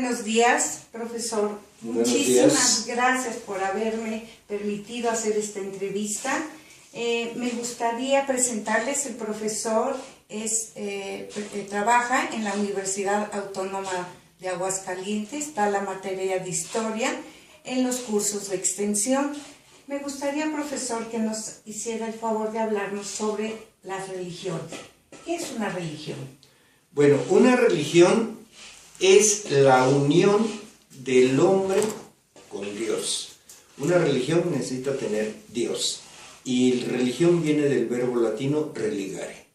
Buenos días, profesor. Muchísimas gracias por haberme permitido hacer esta entrevista. Me gustaría presentarles, el profesor trabaja en la Universidad Autónoma de Aguascalientes, da la materia de Historia en los cursos de extensión. Me gustaría, profesor, que nos hiciera el favor de hablarnos sobre las religiones. ¿Qué es una religión? Bueno, una religión es la unión del hombre con Dios. Una religión necesita tener Dios. Y religión viene del verbo latino religare,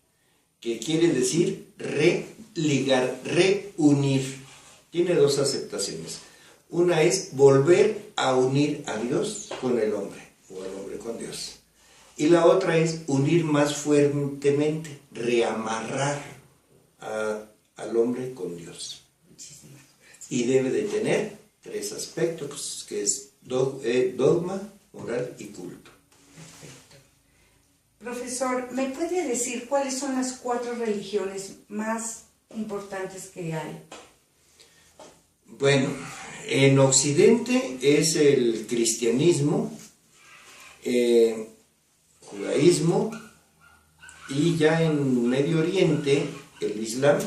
que quiere decir religar, reunir. Tiene dos aceptaciones. Una es volver a unir a Dios con el hombre, o al hombre con Dios. Y la otra es unir más fuertemente, reamarrar al hombre con Dios. Y debe de tener tres aspectos, que es dogma, moral y culto. Perfecto. Profesor, ¿me puede decir cuáles son las 4 religiones más importantes que hay? Bueno, en Occidente es el cristianismo, judaísmo, y ya en Medio Oriente el Islam,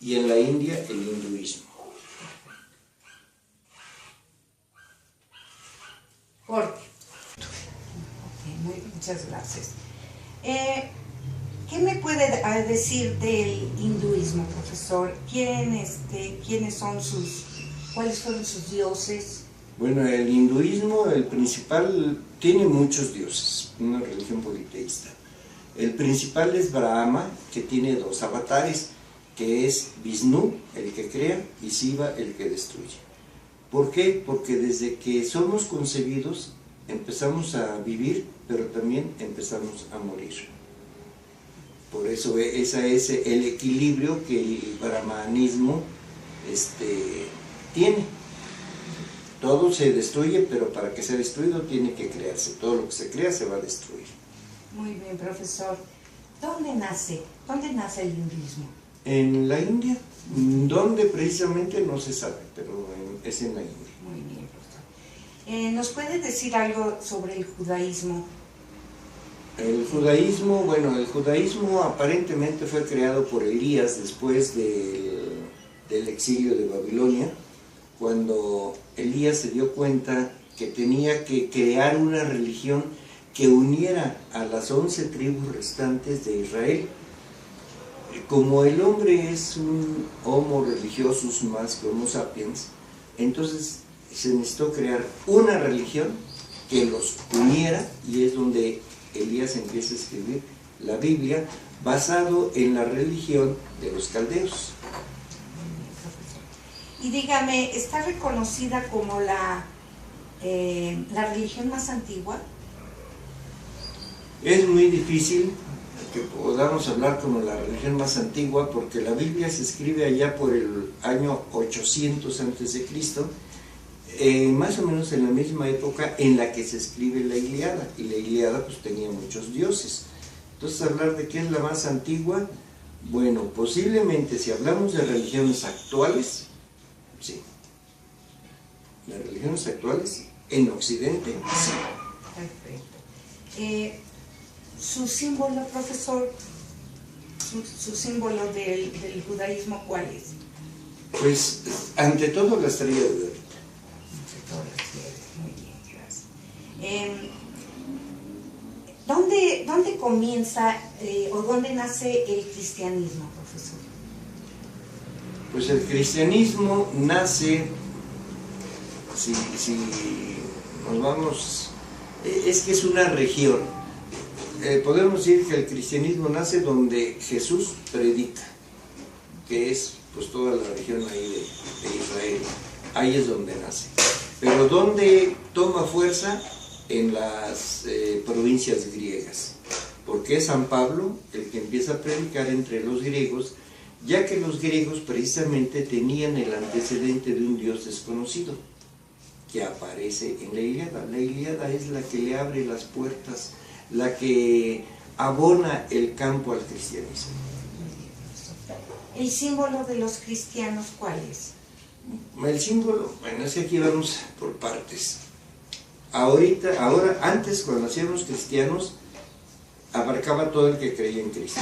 y en la India el hinduismo. Corte. Muchas gracias. ¿Qué me puede decir del hinduismo, profesor? ¿Cuáles fueron sus dioses? Bueno, el hinduismo, el principal, tiene muchos dioses, una religión politeísta. El principal es Brahma, que tiene 2 avatares, que es Vishnu, el que crea, y Shiva, el que destruye. ¿Por qué? Porque desde que somos concebidos empezamos a vivir, pero también empezamos a morir. Por eso ese es el equilibrio que el brahmanismo tiene. Todo se destruye, pero para que sea destruido tiene que crearse. Todo lo que se crea se va a destruir. Muy bien, profesor. ¿Dónde nace el hinduismo? En la India, donde precisamente no se sabe, pero es en la India. Muy bien, profesor. ¿Nos puede decir algo sobre el judaísmo? El judaísmo aparentemente fue creado por Elías después del exilio de Babilonia, cuando Elías se dio cuenta que tenía que crear una religión que uniera a las 11 tribus restantes de Israel. Como el hombre es un homo religiosus más que homo sapiens, entonces se necesitó crear una religión que los uniera, y es donde Elías empieza a escribir la Biblia, basado en la religión de los caldeos. Y dígame, ¿está reconocida como la religión más antigua? Es muy difícil que podamos hablar como la religión más antigua, porque la Biblia se escribe allá por el año 800 a.C., más o menos en la misma época en la que se escribe la Ilíada, y la Ilíada pues tenía muchos dioses. Entonces, hablar de qué es la más antigua, bueno, posiblemente si hablamos de religiones actuales, sí. Las religiones actuales en Occidente, sí. Perfecto. ¿Su símbolo, profesor? ¿Su símbolo del judaísmo cuál es? Pues, ante todo, la estrella de David. Ante todo, la estrella. Muy bien, gracias. ¿Dónde comienza o dónde nace el cristianismo, profesor? Pues el cristianismo nace, si nos vamos, es que es una región. Podemos decir que el cristianismo nace donde Jesús predica, que es pues toda la región ahí de Israel. Ahí es donde nace. Pero ¿dónde toma fuerza? En las provincias griegas, porque es San Pablo el que empieza a predicar entre los griegos, ya que los griegos precisamente tenían el antecedente de un Dios desconocido, que aparece en la Ilíada. La Ilíada es la que le abre las puertas, la que abona el campo al cristianismo. ¿El símbolo de los cristianos cuál es? El símbolo, bueno, es que aquí vamos por partes. Antes, cuando hacíamos cristianos, abarcaba todo el que creía en Cristo.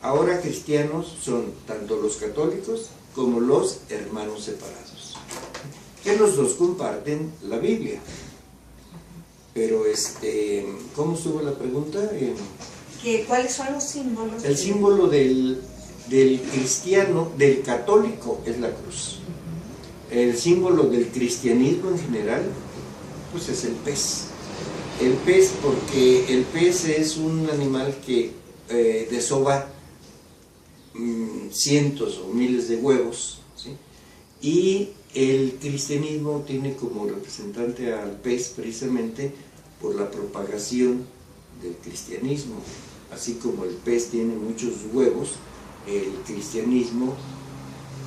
Ahora cristianos son tanto los católicos como los hermanos separados, que los dos comparten la Biblia. Pero, ¿cómo estuvo la pregunta? ¿Cuáles son los símbolos? El símbolo del cristiano, del católico, es la cruz. El símbolo del cristianismo en general, pues es el pez. El pez, porque el pez es un animal que desova cientos o miles de huevos, ¿sí? Y el cristianismo tiene como representante al pez precisamente por la propagación del cristianismo. Así como el pez tiene muchos huevos, el cristianismo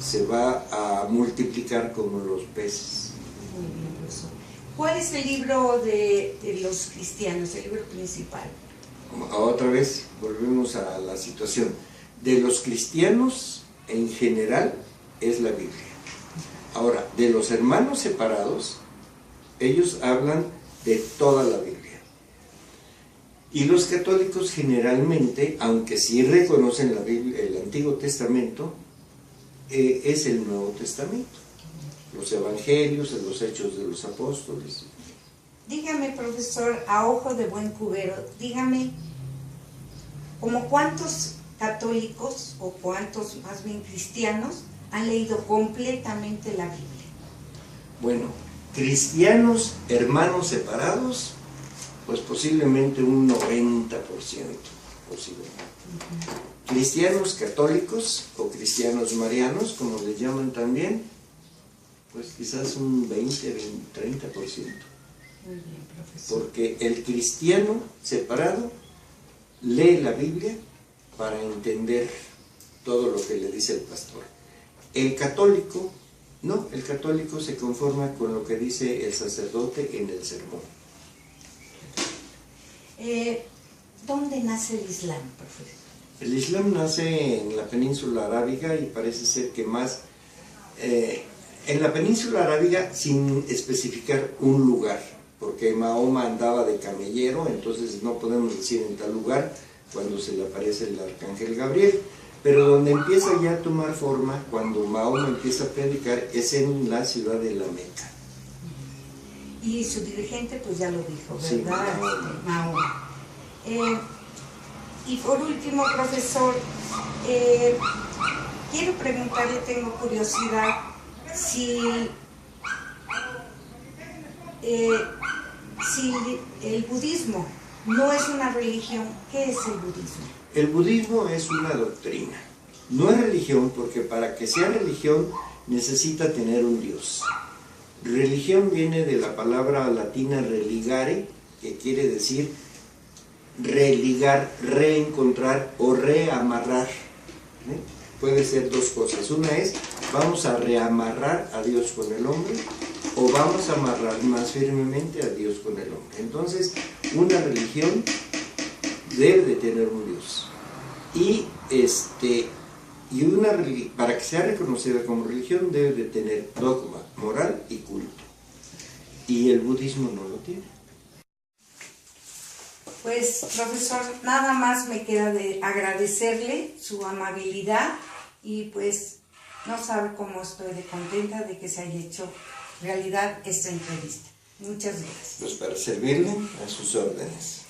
se va a multiplicar como los peces. Muy bien, profesor. ¿Cuál es el libro de los cristianos, el libro principal? Otra vez volvemos a la situación. De los cristianos en general es la Biblia. Ahora, de los hermanos separados, ellos hablan de toda la Biblia. Y los católicos generalmente, aunque sí reconocen la Biblia, el Antiguo Testamento, es el Nuevo Testamento. Los Evangelios, los Hechos de los Apóstoles. Dígame, profesor, a ojo de buen cubero, dígame, ¿como cuántos católicos o cuántos más bien cristianos han leído completamente la Biblia? Bueno, cristianos, hermanos separados, pues posiblemente un 90%, posiblemente. Cristianos católicos o cristianos marianos, como les llaman también, pues quizás un 30%. Muy bien, profesor. Porque el cristiano separado lee la Biblia para entender todo lo que le dice el pastor. El católico, no, el católico se conforma con lo que dice el sacerdote en el sermón. ¿Dónde nace el Islam, profesor? El Islam nace en la península arábiga y parece ser que más en la península arábiga sin especificar un lugar, porque Mahoma andaba de camellero, entonces no podemos decir en tal lugar cuando se le aparece el arcángel Gabriel, pero donde empieza ya a tomar forma, cuando Mahoma empieza a predicar, es en la ciudad de la Meca. Y su dirigente pues ya lo dijo, ¿verdad? Sí, Mahoma. Y por último, profesor, quiero preguntarle, tengo curiosidad, si el budismo no es una religión, ¿qué es el budismo? El budismo es una doctrina, no es religión, porque para que sea religión necesita tener un Dios. Religión viene de la palabra latina religare, que quiere decir religar, reencontrar o reamarrar. Puede ser dos cosas. Una es, vamos a reamarrar a Dios con el hombre, o vamos a amarrar más firmemente a Dios con el hombre. Entonces, una religión debe de tener un Dios. Y para que sea reconocida como religión debe de tener dogma, moral y culto. Y el budismo no lo tiene. Pues, profesor, nada más me queda de agradecerle su amabilidad y pues no sabe cómo estoy de contenta de que se haya hecho realidad esta entrevista. Muchas gracias. Pues para servirle a sus órdenes.